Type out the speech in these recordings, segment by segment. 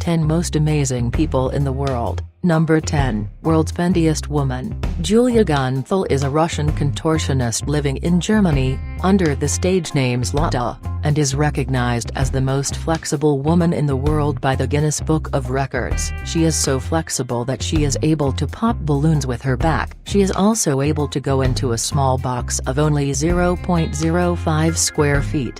10 Most Amazing People in the World. Number 10. World's Bendiest Woman. Julia Günthel is a Russian contortionist living in Germany, under the stage name Zlata, and is recognized as the most flexible woman in the world by the Guinness Book of Records. She is so flexible that she is able to pop balloons with her back. She is also able to go into a small box of only 0.05 square feet.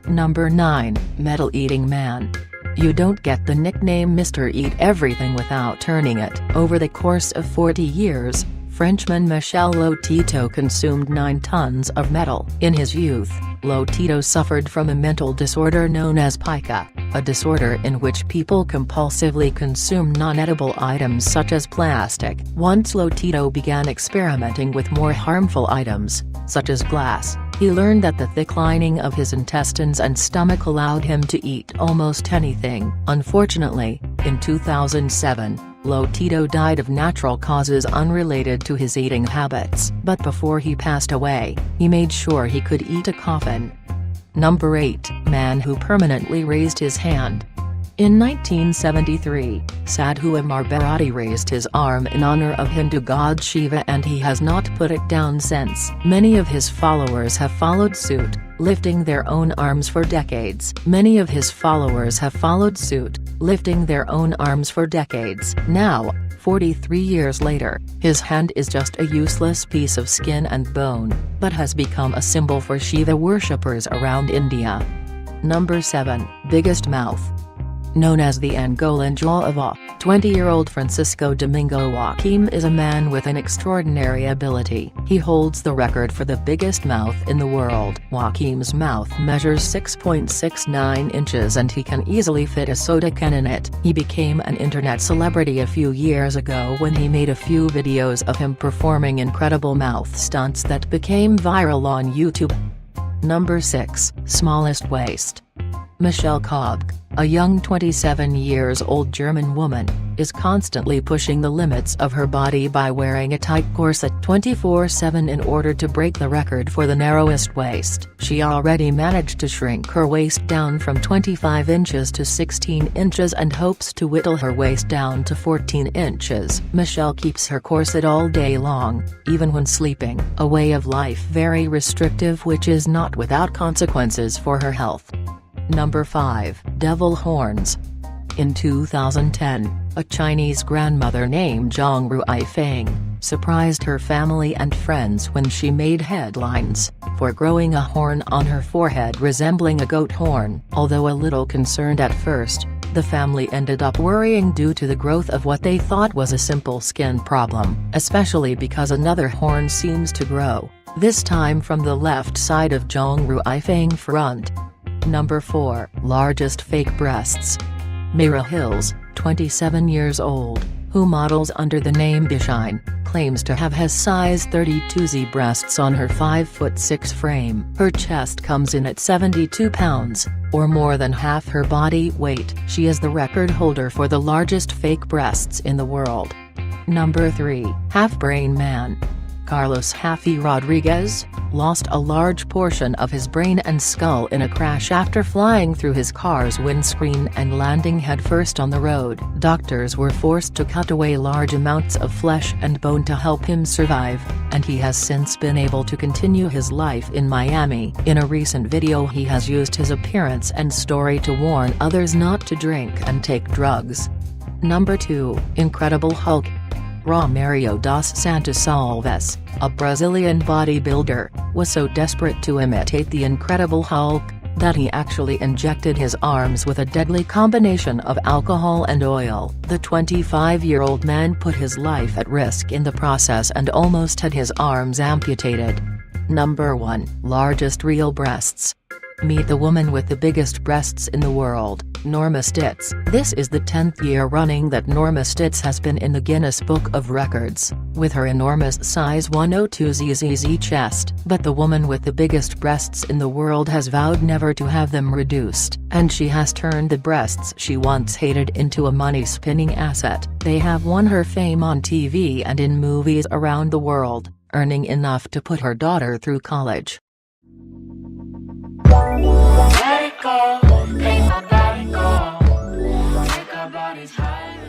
Number 9. Metal-Eating Man. You don't get the nickname Mr. Eat Everything without turning it. Over the course of 40 years, Frenchman Michel Lotito consumed 9 tons of metal. In his youth, Lotito suffered from a mental disorder known as pica, a disorder in which people compulsively consume non-edible items such as plastic. Once Lotito began experimenting with more harmful items, such as glass, he learned that the thick lining of his intestines and stomach allowed him to eat almost anything. Unfortunately, in 2007, Lotito died of natural causes unrelated to his eating habits. But before he passed away, he made sure he could eat a coffin. Number 8. Man who permanently raised his hand. In 1973, Sadhu Amarbharati raised his arm in honor of Hindu god Shiva, and he has not put it down since. Many of his followers have followed suit, lifting their own arms for decades. Now, 43 years later, his hand is just a useless piece of skin and bone, but has become a symbol for Shiva worshippers around India. Number 7. Biggest Mouth. Known as the Angolan jaw of a 20-year-old Francisco Domingo Joaquim is a man with an extraordinary ability. He holds the record for the biggest mouth in the world. Joaquim's mouth measures 6.69 inches and he can easily fit a soda can in it. He became an internet celebrity a few years ago when he made a few videos of him performing incredible mouth stunts that became viral on YouTube. Number 6. Smallest Waist. Michelle Koch, a young 27-years-old German woman, is constantly pushing the limits of her body by wearing a tight corset 24/7 in order to break the record for the narrowest waist. She already managed to shrink her waist down from 25 inches to 16 inches and hopes to whittle her waist down to 14 inches. Michelle keeps her corset all day long, even when sleeping, a way of life very restrictive which is not without consequences for her health. Number 5. Devil Horns. In 2010, a Chinese grandmother named Zhang Ruifeng surprised her family and friends when she made headlines for growing a horn on her forehead resembling a goat horn. Although a little concerned at first, the family ended up worrying due to the growth of what they thought was a simple skin problem, especially because another horn seems to grow, this time from the left side of Zhang Ruifeng front. Number 4. Largest Fake Breasts. Mira Hills, 27 years old, who models under the name Bishine, claims to have has size 32Z breasts on her 5'6" frame. Her chest comes in at 72 pounds, or more than half her body weight. She is the record holder for the largest fake breasts in the world. Number 3. Half-Brain Man. Carlos Haffy Rodriguez lost a large portion of his brain and skull in a crash after flying through his car's windscreen and landing headfirst on the road. Doctors were forced to cut away large amounts of flesh and bone to help him survive, and he has since been able to continue his life in Miami. In a recent video he has used his appearance and story to warn others not to drink and take drugs. Number 2. Incredible Hulk. Romário dos Santos Alves, a Brazilian bodybuilder, was so desperate to imitate the Incredible Hulk, that he actually injected his arms with a deadly combination of alcohol and oil. The 25-year-old man put his life at risk in the process and almost had his arms amputated. Number 1. Largest Real Breasts. Meet the woman with the biggest breasts in the world, Norma Stitz. This is the 10th year running that Norma Stitz has been in the Guinness Book of Records, with her enormous size 102ZZZ chest. But the woman with the biggest breasts in the world has vowed never to have them reduced, and she has turned the breasts she once hated into a money-spinning asset. They have won her fame on TV and in movies around the world, earning enough to put her daughter through college. Let it go, make my body go, make our body rise higher.